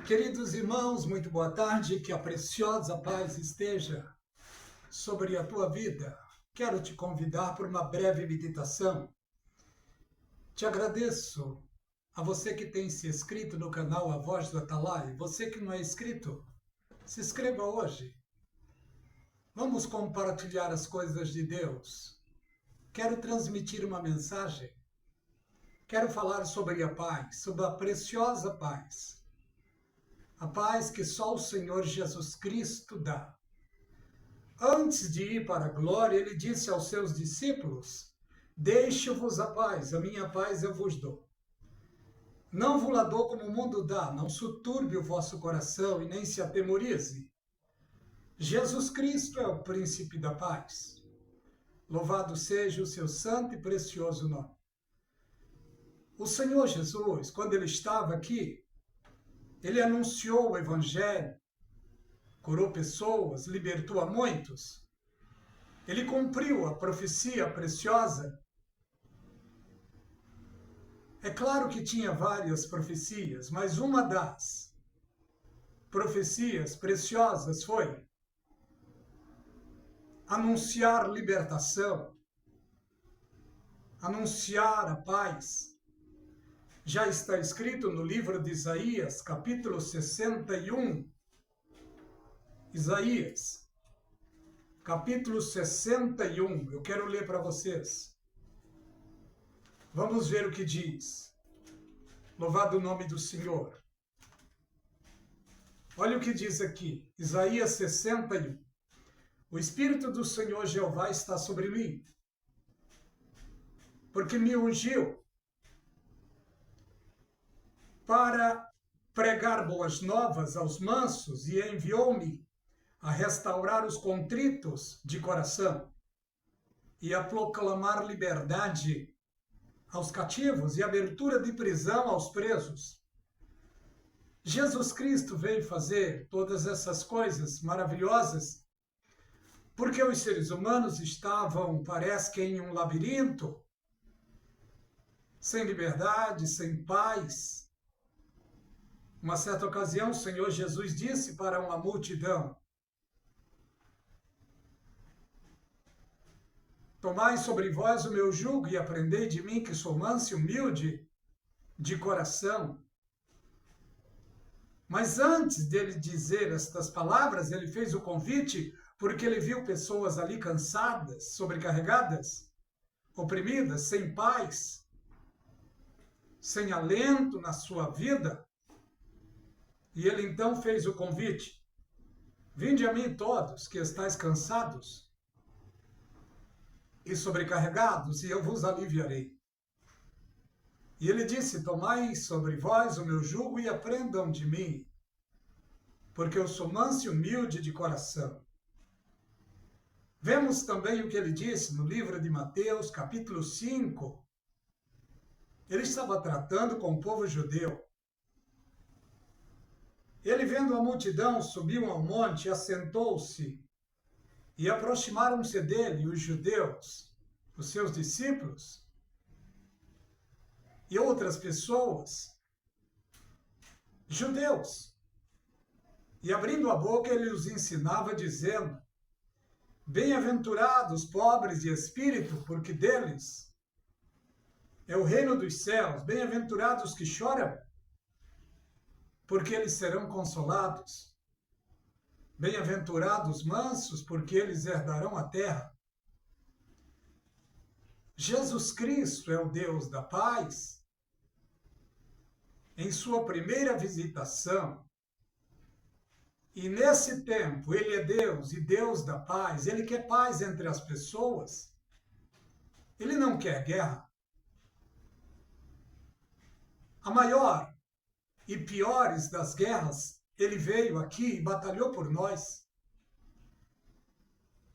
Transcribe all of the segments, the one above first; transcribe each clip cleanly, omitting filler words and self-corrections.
Queridos irmãos, muito boa tarde, que a preciosa paz esteja sobre a tua vida. Quero te convidar para uma breve meditação. Te agradeço a você que tem se inscrito no canal A Voz do Atalai. Você que não é inscrito, se inscreva hoje. Vamos compartilhar as coisas de Deus. Quero transmitir uma mensagem. Quero falar sobre a paz, sobre a preciosa paz. A paz que só o Senhor Jesus Cristo dá. Antes de ir para a glória, ele disse aos seus discípulos: deixo-vos a minha paz eu vos dou. Não vos la dou como o mundo dá, não se turbe o vosso coração e nem se atemorize. Jesus Cristo é o príncipe da paz. Louvado seja o seu santo e precioso nome. O Senhor Jesus, quando ele estava aqui, ele anunciou o Evangelho, curou pessoas, libertou a muitos. Ele cumpriu a profecia preciosa. É claro que tinha várias profecias, mas uma das profecias preciosas foi anunciar libertação, anunciar a paz. Já está escrito no livro de Isaías, capítulo 61. Isaías, capítulo 61. Eu quero ler para vocês. Vamos ver o que diz. Louvado o nome do Senhor. Olha o que diz aqui. Isaías 61. O Espírito do Senhor Jeová está sobre mim, porque me ungiu para pregar boas novas aos mansos e enviou-me a restaurar os contritos de coração e a proclamar liberdade aos cativos e abertura de prisão aos presos. Jesus Cristo veio fazer todas essas coisas maravilhosas porque os seres humanos estavam, parece que em um labirinto, sem liberdade, sem paz. Uma certa ocasião, o Senhor Jesus disse para uma multidão: tomai sobre vós o meu jugo e aprendei de mim, que sou manso e humilde de coração. Mas antes dele dizer estas palavras, ele fez o convite, porque ele viu pessoas ali cansadas, sobrecarregadas, oprimidas, sem paz, sem alento na sua vida. E ele então fez o convite: vinde a mim todos que estáis cansados e sobrecarregados, e eu vos aliviarei. E ele disse: tomai sobre vós o meu jugo e aprendam de mim, porque eu sou manso e humilde de coração. Vemos também o que ele disse no livro de Mateus, capítulo 5. Ele estava tratando com o povo judeu. Ele, vendo a multidão, subiu ao monte, assentou-se, e aproximaram-se dele os judeus, os seus discípulos, e outras pessoas, judeus. E abrindo a boca, ele os ensinava, dizendo: bem-aventurados pobres de espírito, porque deles é o reino dos céus. Bem-aventurados que choram, porque eles serão consolados. Bem-aventurados mansos, porque eles herdarão a terra. Jesus Cristo é o Deus da paz. Em sua primeira visitação, e nesse tempo ele é Deus e Deus da paz, ele quer paz entre as pessoas, ele não quer guerra. A maior e piores das guerras, ele veio aqui e batalhou por nós.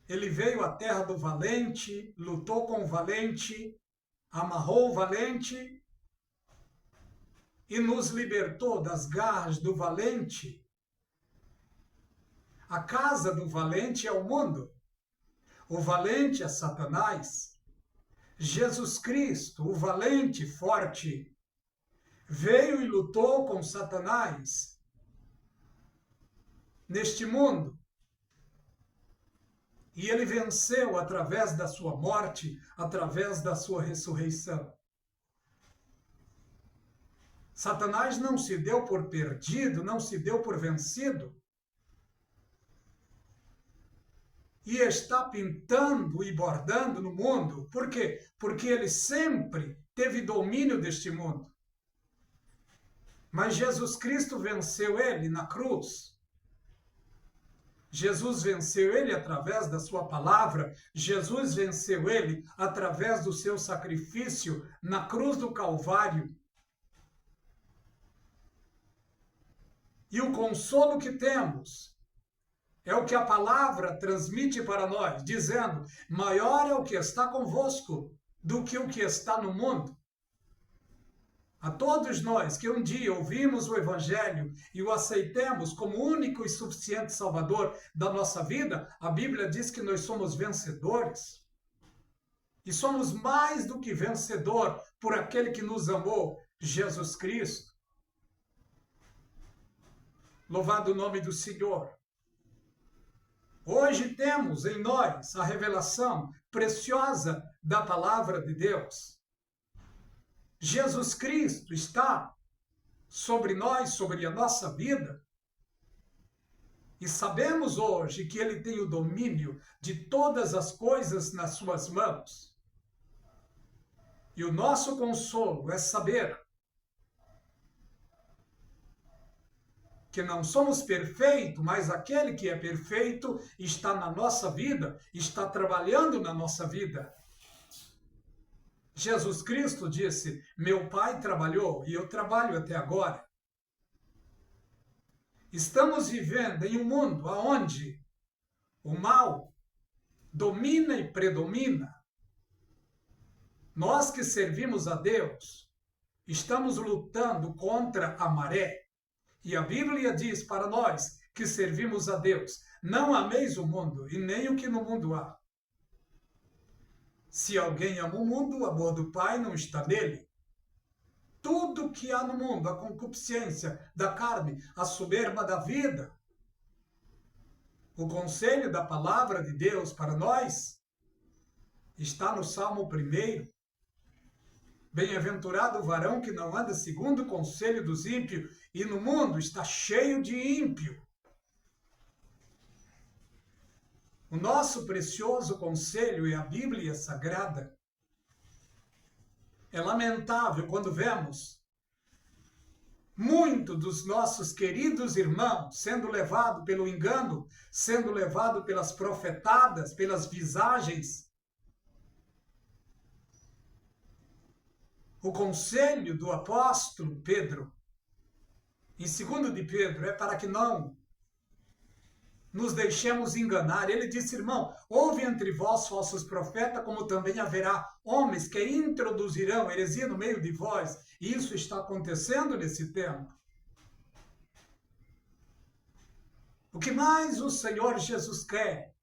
Ele veio à terra do valente, lutou com o valente, amarrou o valente e nos libertou das garras do valente. A casa do valente é o mundo. O valente é Satanás. Jesus Cristo, o valente forte, veio e lutou com Satanás neste mundo. E ele venceu através da sua morte, através da sua ressurreição. Satanás não se deu por perdido, não se deu por vencido. E está pintando e bordando no mundo. Por quê? Porque ele sempre teve domínio deste mundo. Mas Jesus Cristo venceu ele na cruz. Jesus venceu ele através da sua palavra. Jesus venceu ele através do seu sacrifício na cruz do Calvário. E o consolo que temos é o que a palavra transmite para nós, dizendo: maior é o que está convosco do que o que está no mundo. A todos nós que um dia ouvimos o Evangelho e o aceitemos como único e suficiente Salvador da nossa vida, a Bíblia diz que nós somos vencedores. E somos mais do que vencedor por aquele que nos amou, Jesus Cristo. Louvado o nome do Senhor. Hoje temos em nós a revelação preciosa da palavra de Deus. Jesus Cristo está sobre nós, sobre a nossa vida. E sabemos hoje que ele tem o domínio de todas as coisas nas suas mãos. E o nosso consolo é saber que não somos perfeitos, mas aquele que é perfeito está na nossa vida, está trabalhando na nossa vida. Jesus Cristo disse: meu Pai trabalhou e eu trabalho até agora. Estamos vivendo em um mundo onde o mal domina e predomina. Nós que servimos a Deus, estamos lutando contra a maré. E a Bíblia diz para nós que servimos a Deus: não ameis o mundo e nem o que no mundo há. Se alguém ama o mundo, o amor do Pai não está nele. Tudo que há no mundo, a concupiscência da carne, a soberba da vida, o conselho da palavra de Deus para nós está no Salmo 1. Bem-aventurado o varão que não anda segundo o conselho dos ímpios, e no mundo está cheio de ímpio. O nosso precioso conselho é a Bíblia Sagrada. É lamentável quando vemos muito dos nossos queridos irmãos sendo levado pelo engano, sendo levado pelas profetadas, pelas visagens. O conselho do apóstolo Pedro, em 2 de Pedro, é para que não nos deixemos enganar. Ele disse: irmão, houve entre vós falsos profetas, como também haverá homens que introduzirão heresia no meio de vós. E isso está acontecendo nesse tempo. O que mais o Senhor Jesus quer,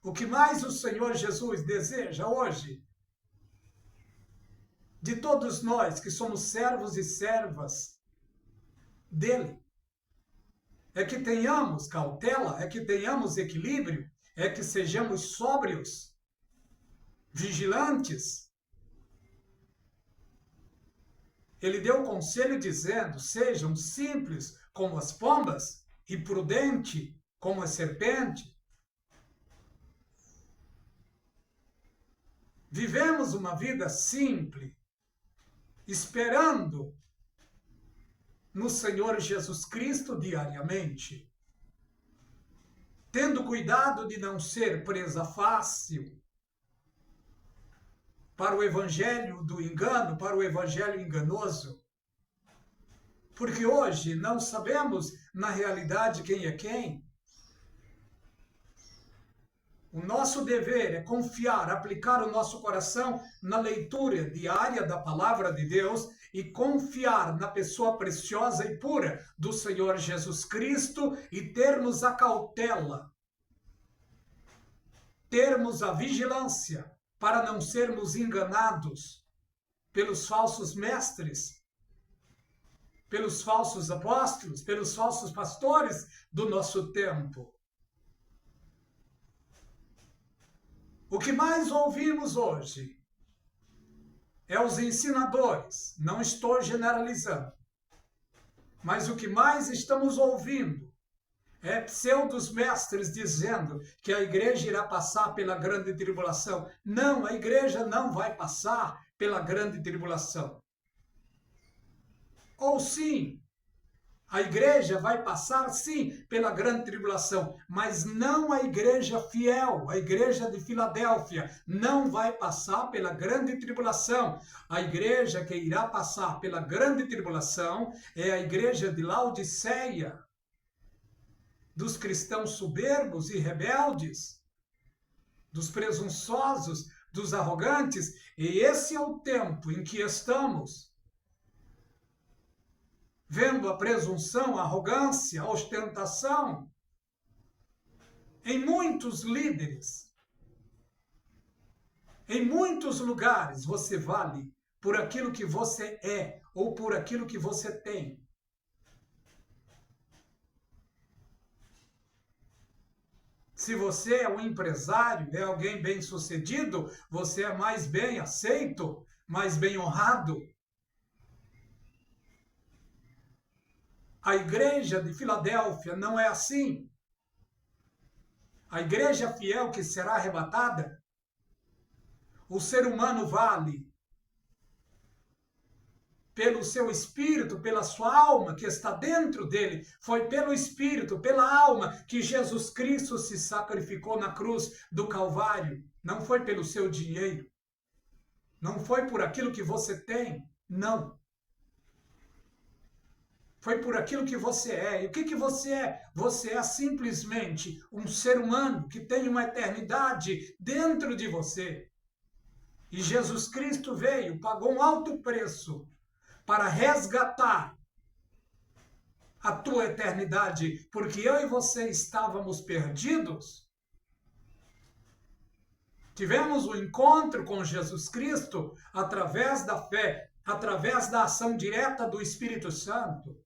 o que mais o Senhor Jesus deseja hoje, de todos nós que somos servos e servas dele, é que tenhamos cautela, é que tenhamos equilíbrio, é que sejamos sóbrios, vigilantes. Ele deu conselho dizendo: sejam simples como as pombas e prudente como a serpente. Vivemos uma vida simples, esperando no Senhor Jesus Cristo diariamente, tendo cuidado de não ser presa fácil para o evangelho do engano, para o evangelho enganoso, porque hoje não sabemos na realidade quem é quem. O nosso dever é confiar, aplicar o nosso coração na leitura diária da palavra de Deus e confiar na pessoa preciosa e pura do Senhor Jesus Cristo e termos a cautela, termos a vigilância para não sermos enganados pelos falsos mestres. pelos falsos apóstolos, pelos falsos pastores do nosso tempo. O que mais ouvimos hoje é os ensinadores, não estou generalizando, mas o que mais estamos ouvindo é pseudos mestres dizendo que a igreja irá passar pela grande tribulação. Não, a igreja não vai passar pela grande tribulação. Ou sim, a igreja vai passar, sim, pela grande tribulação, mas não a igreja fiel, a igreja de Filadélfia, não vai passar pela grande tribulação. A igreja que irá passar pela grande tribulação é a igreja de Laodiceia, dos cristãos soberbos e rebeldes, dos presunçosos, dos arrogantes, e esse é o tempo em que estamos. Vendo a presunção, a arrogância, a ostentação em muitos líderes, em muitos lugares você vale por aquilo que você é ou por aquilo que você tem. Se você é um empresário, é alguém bem-sucedido, você é mais bem aceito, mais bem honrado. A igreja de Filadélfia não é assim. A igreja fiel que será arrebatada, o ser humano vale pelo seu espírito, pela sua alma que está dentro dele. Foi pelo espírito, pela alma que Jesus Cristo se sacrificou na cruz do Calvário. Não foi pelo seu dinheiro. Não foi por aquilo que você tem. Não. Foi por aquilo que você é. E o que você é? Você é simplesmente um ser humano que tem uma eternidade dentro de você. E Jesus Cristo veio, pagou um alto preço para resgatar a tua eternidade, porque eu e você estávamos perdidos. Tivemos um encontro com Jesus Cristo através da fé, através da ação direta do Espírito Santo.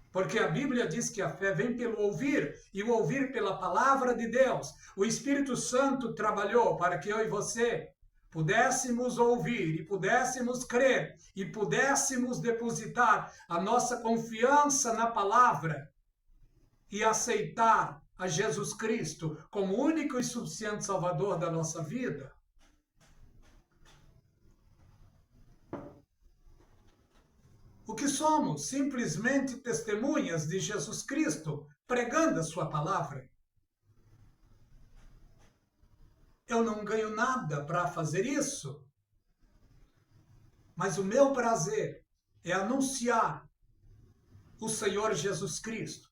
Porque a Bíblia diz que a fé vem pelo ouvir, e o ouvir pela palavra de Deus. O Espírito Santo trabalhou para que eu e você pudéssemos ouvir, e pudéssemos crer, e pudéssemos depositar a nossa confiança na palavra, e aceitar a Jesus Cristo como único e suficiente Salvador da nossa vida. O que somos? Simplesmente testemunhas de Jesus Cristo, pregando a sua palavra. Eu não ganho nada para fazer isso, mas o meu prazer é anunciar o Senhor Jesus Cristo.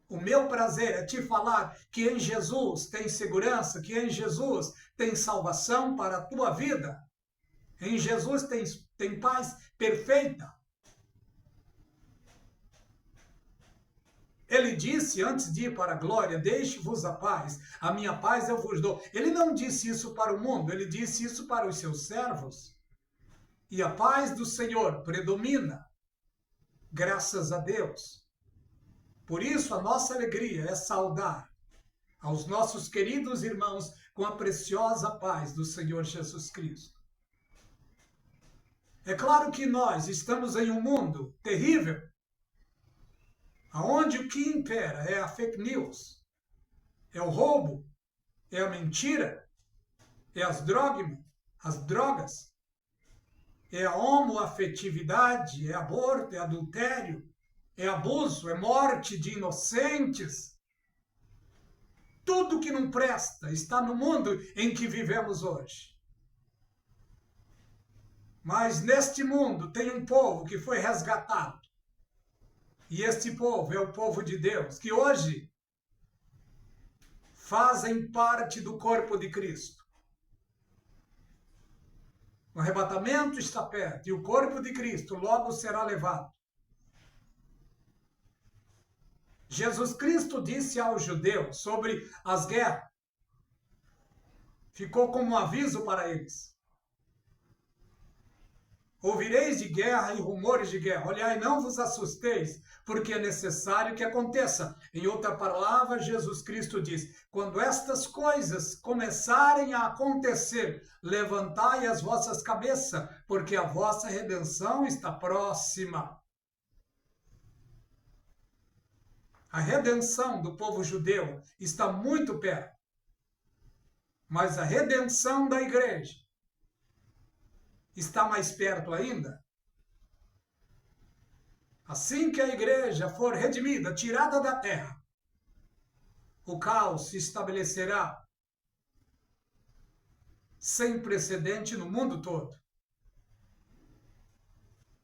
O meu prazer é te falar que em Jesus tem segurança, que em Jesus tem salvação para a tua vida. Em Jesus tem paz perfeita. Ele disse antes de ir para a glória, deixe-vos a paz, a minha paz eu vos dou. Ele não disse isso para o mundo, ele disse isso para os seus servos. E a paz do Senhor predomina, graças a Deus. Por isso a nossa alegria é saudar aos nossos queridos irmãos com a preciosa paz do Senhor Jesus Cristo. É claro que nós estamos em um mundo terrível, onde o que impera é a fake news, é o roubo, é a mentira, é as drogas, é a homoafetividade, é aborto, é adultério, é abuso, é morte de inocentes. Tudo que não presta está no mundo em que vivemos hoje. Mas neste mundo tem um povo que foi resgatado. E este povo é o povo de Deus, que hoje fazem parte do corpo de Cristo. O arrebatamento está perto e o corpo de Cristo logo será levado. Jesus Cristo disse aos judeus sobre as guerras. Ficou como um aviso para eles. Ouvireis de guerra e rumores de guerra. Olhai, não vos assusteis, porque é necessário que aconteça. Em outra palavra, Jesus Cristo diz: quando estas coisas começarem a acontecer, levantai as vossas cabeças, porque a vossa redenção está próxima. A redenção do povo judeu está muito perto. Mas a redenção da igreja está mais perto ainda. Assim que a igreja for redimida, tirada da terra, o caos se estabelecerá sem precedente no mundo todo.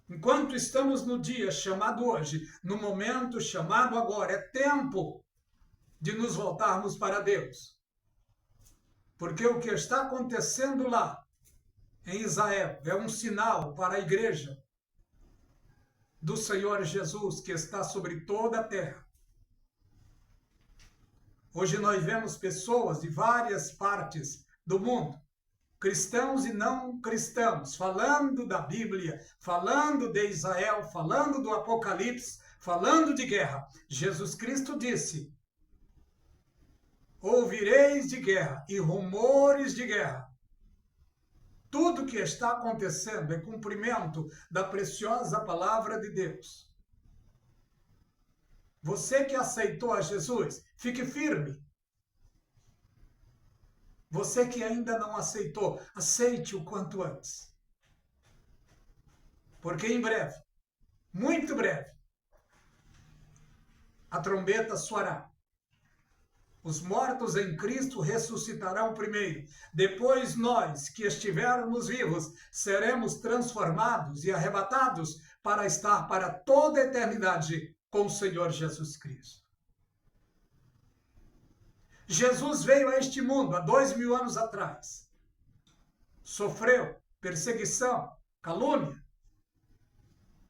Enquanto estamos no dia chamado hoje, no momento chamado agora, é tempo de nos voltarmos para Deus. Porque o que está acontecendo lá, em Israel, é um sinal para a igreja do Senhor Jesus, que está sobre toda a terra. Hoje nós vemos pessoas de várias partes do mundo, cristãos e não cristãos, falando da Bíblia, falando de Israel, falando do Apocalipse, falando de guerra. Jesus Cristo disse: ouvireis de guerra e rumores de guerra. Tudo que está acontecendo é cumprimento da preciosa palavra de Deus. Você que aceitou a Jesus, fique firme. Você que ainda não aceitou, aceite o quanto antes. Porque em breve, muito breve, a trombeta soará. Os mortos em Cristo ressuscitarão primeiro. Depois nós, que estivermos vivos, seremos transformados e arrebatados para estar para toda a eternidade com o Senhor Jesus Cristo. Jesus veio a este mundo há 2000 anos atrás. Sofreu perseguição, calúnia,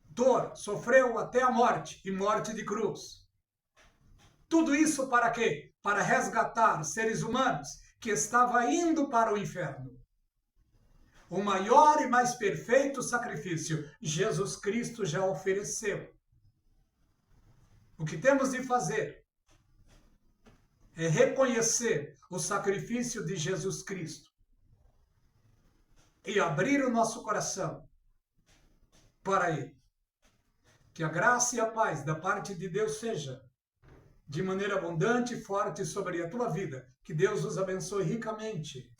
dor, sofreu até a morte e morte de cruz. Tudo isso para quê? Para resgatar seres humanos que estavam indo para o inferno. O maior e mais perfeito sacrifício, Jesus Cristo já ofereceu. O que temos de fazer é reconhecer o sacrifício de Jesus Cristo e abrir o nosso coração para Ele. Que a graça e a paz da parte de Deus seja de maneira abundante e forte sobre a tua vida. Que Deus os abençoe ricamente.